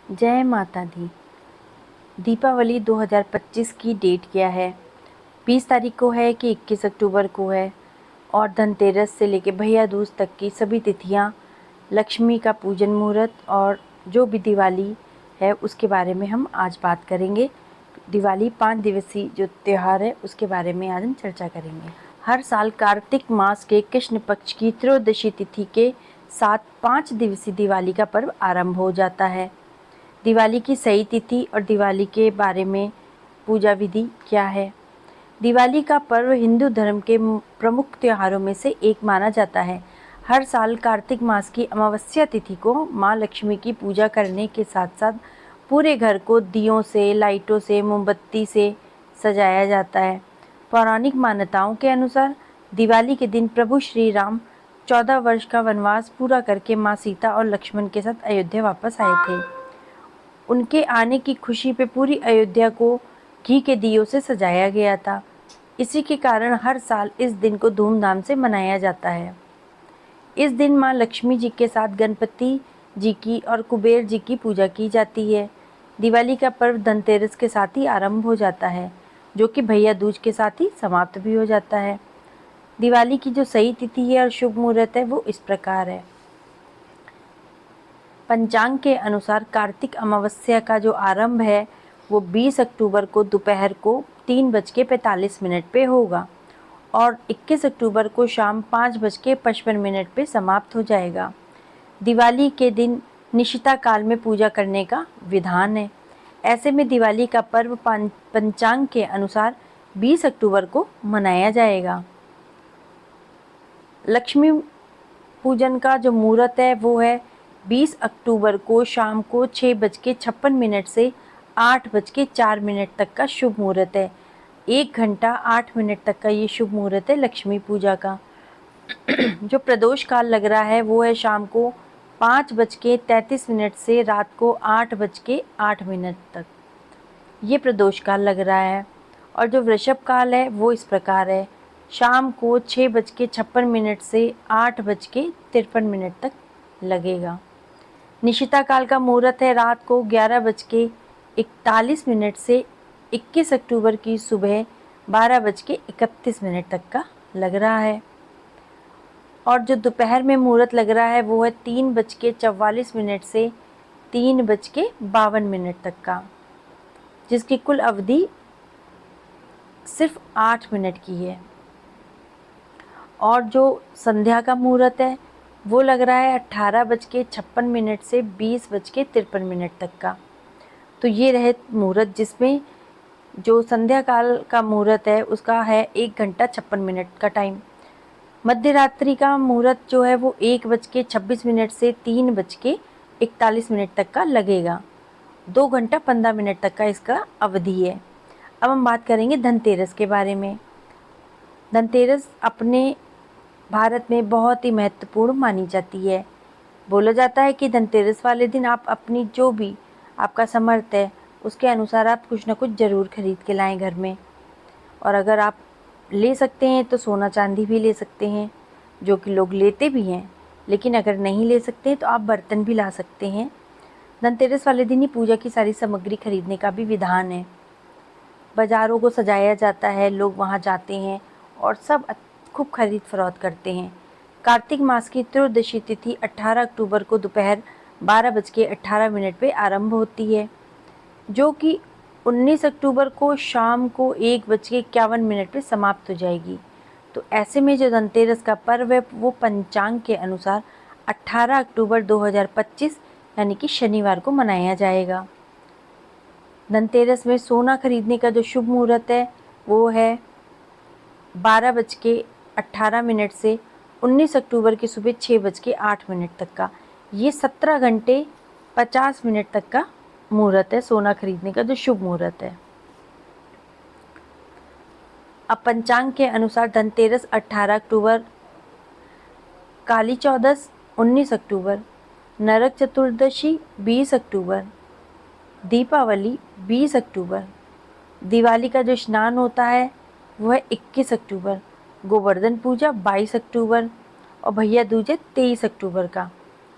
जय माता दी। दीपावली 2025 की डेट क्या है? 20 तारीख को है कि 21 अक्टूबर को है? और धनतेरस से लेके भैया दूज तक की सभी तिथियां, लक्ष्मी का पूजन मुहूर्त और जो भी दिवाली है उसके बारे में हम आज बात करेंगे। दिवाली 5 दिवसीय जो त्यौहार है उसके बारे में आज हम चर्चा करेंगे। हर साल कार्तिक मास के कृष्ण पक्ष की त्रयोदशी तिथि के साथ 5 दिवसीय दिवाली का पर्व आरंभ हो जाता है। दिवाली की सही तिथि और दिवाली के बारे में पूजा विधि क्या है? दिवाली का पर्व हिंदू धर्म के प्रमुख त्योहारों में से एक माना जाता है। हर साल कार्तिक मास की अमावस्या तिथि को माँ लक्ष्मी की पूजा करने के साथ साथ पूरे घर को दियों से, लाइटों से, मोमबत्ती से सजाया जाता है। पौराणिक मान्यताओं के अनुसार दिवाली के दिन प्रभु श्री राम 14 वर्ष का वनवास पूरा करके माँ सीता और लक्ष्मण के साथ अयोध्या वापस आए थे। उनके आने की खुशी पे पूरी अयोध्या को घी के दियों से सजाया गया था। इसी के कारण हर साल इस दिन को धूमधाम से मनाया जाता है। इस दिन माँ लक्ष्मी जी के साथ गणपति जी की और कुबेर जी की पूजा की जाती है। दिवाली का पर्व धनतेरस के साथ ही आरंभ हो जाता है, जो कि भैया दूज के साथ ही समाप्त भी हो जाता है। दिवाली की जो सही तिथि है और शुभ मुहूर्त है वो इस प्रकार है। पंचांग के अनुसार कार्तिक अमावस्या का जो आरंभ है वो 20 अक्टूबर को दोपहर को 3:45 पे होगा और 21 अक्टूबर को शाम 5:55 पे समाप्त हो जाएगा। दिवाली के दिन निशिता काल में पूजा करने का विधान है। ऐसे में दिवाली का पर्व पंचांग के अनुसार 20 अक्टूबर को मनाया जाएगा। लक्ष्मी पूजन का जो मुहूर्त है वो है 20 अक्टूबर को शाम को 6:56 से 8:04 तक का शुभ मुहूर्त है। 1 घंटा 8 मिनट तक का ये शुभ मुहूर्त है लक्ष्मी पूजा का। जो प्रदोष काल लग रहा है वो है शाम को 5:33 से रात को 8:08 तक, ये प्रदोष काल लग रहा है। और जो वृषभ काल है वो इस प्रकार है, शाम को 6:56 से 8:53 तक लगेगा। निशिता काल का मुहूर्त है रात को 11:41 से 21 अक्टूबर की सुबह 12:31 तक का लग रहा है। और जो दोपहर में मुहूर्त लग रहा है वो है 3:44 से 3:52 तक का, जिसकी कुल अवधि सिर्फ 8 मिनट की है। और जो संध्या का मुहूर्त है वो लग रहा है 18:56 से 20:53 तक का। तो ये रहे मुहूर्त, जिसमें जो संध्या काल का मुहूर्त है उसका है 1 घंटा 56 मिनट का टाइम। मध्य रात्रि का मुहूर्त जो है वो 1:26 से 3:41 तक का लगेगा। 2 घंटा 15 मिनट तक का इसका अवधि है। अब हम बात करेंगे धनतेरस के बारे में। धनतेरस अपने भारत में बहुत ही महत्वपूर्ण मानी जाती है। बोला जाता है कि धनतेरस वाले दिन आप अपनी जो भी आपका समर्थ है उसके अनुसार आप कुछ ना कुछ ज़रूर खरीद के लाएं घर में। और अगर आप ले सकते हैं तो सोना चांदी भी ले सकते हैं, जो कि लोग लेते भी हैं। लेकिन अगर नहीं ले सकते हैं तो आप बर्तन भी ला सकते हैं। धनतेरस वाले दिन ही पूजा की सारी सामग्री खरीदने का भी विधान है। बाज़ारों को सजाया जाता है, लोग वहाँ जाते हैं और सब खूब खरीद फरोख्त करते हैं। कार्तिक मास की त्रयोदशी तिथि 18 अक्टूबर को दोपहर 12:18 पे आरंभ होती है, जो कि 19 अक्टूबर को शाम को 1:51 पे समाप्त हो जाएगी। तो ऐसे में जो धनतेरस का पर्व है वो पंचांग के अनुसार 18 अक्टूबर 2025 यानी कि शनिवार को मनाया जाएगा। धनतेरस में सोना खरीदने का जो शुभ मुहूर्त है वो है 12:18 से 19 अक्टूबर की सुबह 6:08 तक का। ये 17 घंटे 50 मिनट तक का मुहूर्त है सोना खरीदने का जो शुभ मुहूर्त है। अब पंचांग के अनुसार धनतेरस 18 अक्टूबर, काली चौदस 19 अक्टूबर, नरक चतुर्दशी 20 अक्टूबर, दीपावली 20 अक्टूबर, दिवाली का जो स्नान होता है वो है 21 अक्टूबर, गोवर्धन पूजा 22 अक्टूबर और भैया दूज है 23 अक्टूबर का।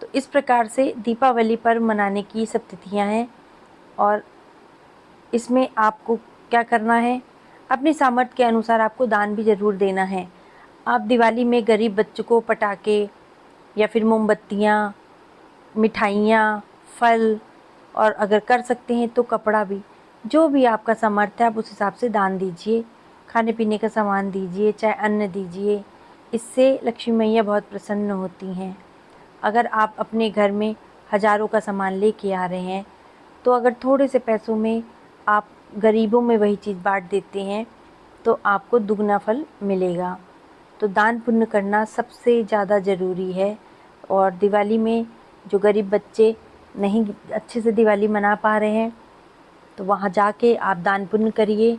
तो इस प्रकार से दीपावली पर्व मनाने की सब तिथियाँ हैं और इसमें आपको क्या करना है, अपनी सामर्थ्य के अनुसार आपको दान भी ज़रूर देना है। आप दिवाली में गरीब बच्चों को पटाखे या फिर मोमबत्तियाँ, मिठाइयाँ, फल और अगर कर सकते हैं तो कपड़ा भी, जो भी आपका सामर्थ्य है आप उस हिसाब से दान दीजिए। खाने पीने का सामान दीजिए, चाहे अन्न दीजिए, इससे लक्ष्मी मैया बहुत प्रसन्न होती हैं। अगर आप अपने घर में हज़ारों का सामान लेके आ रहे हैं तो अगर थोड़े से पैसों में आप गरीबों में वही चीज़ बांट देते हैं तो आपको दुगना फल मिलेगा। तो दान पुण्य करना सबसे ज़्यादा ज़रूरी है। और दिवाली में जो गरीब बच्चे नहीं अच्छे से दिवाली मना पा रहे हैं तो वहाँ जाके आप दान पुण्य करिए,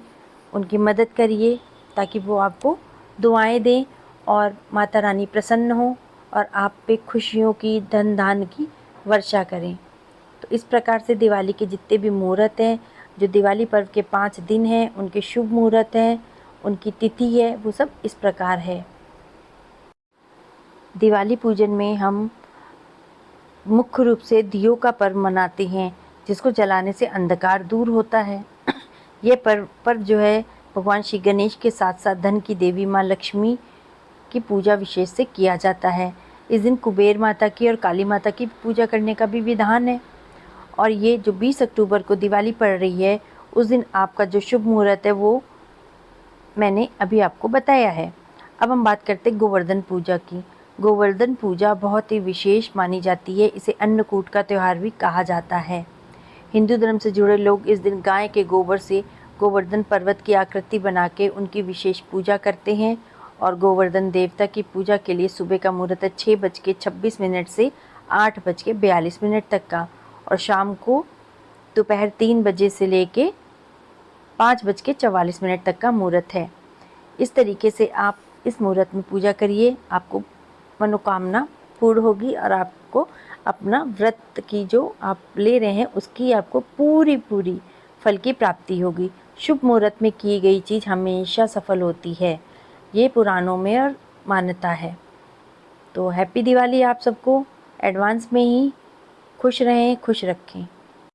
उनकी मदद करिए ताकि वो आपको दुआएं दें और माता रानी प्रसन्न हो और आप पे खुशियों की, धन धान की वर्षा करें। तो इस प्रकार से दिवाली के जितने भी मुहूर्त हैं, जो दिवाली पर्व के 5 दिन हैं, उनके शुभ मुहूर्त हैं, उनकी तिथि है, वो सब इस प्रकार है। दिवाली पूजन में हम मुख्य रूप से दियों का पर्व मनाते हैं, जिसको जलाने से अंधकार दूर होता है। ये पर्व जो है भगवान श्री गणेश के साथ साथ धन की देवी माँ लक्ष्मी की पूजा विशेष से किया जाता है। इस दिन कुबेर माता की और काली माता की पूजा करने का भी विधान है। और ये जो 20 अक्टूबर को दिवाली पड़ रही है, उस दिन आपका जो शुभ मुहूर्त है वो मैंने अभी आपको बताया है। अब हम बात करते हैं गोवर्धन पूजा की। गोवर्धन पूजा बहुत ही विशेष मानी जाती है। इसे अन्नकूट का त्यौहार भी कहा जाता है। हिंदू धर्म से जुड़े लोग इस दिन गाय के गोबर से गोवर्धन पर्वत की आकृति बना के उनकी विशेष पूजा करते हैं। और गोवर्धन देवता की पूजा के लिए सुबह का मुहूर्त है 6:26 से 8:42 तक का, और शाम को दोपहर 3 बजे से लेके 5:44 तक का मुहूर्त है। इस तरीके से आप इस मुहूर्त में पूजा करिए, आपको मनोकामना पूर्ण होगी और आपको अपना व्रत की जो आप ले रहे हैं उसकी आपको पूरी फल की प्राप्ति होगी। शुभ मुहूर्त में की गई चीज़ हमेशा सफल होती है, ये पुराणों में और मान्यता है। तो हैप्पी दिवाली आप सबको एडवांस में ही। खुश रहें, खुश रखें।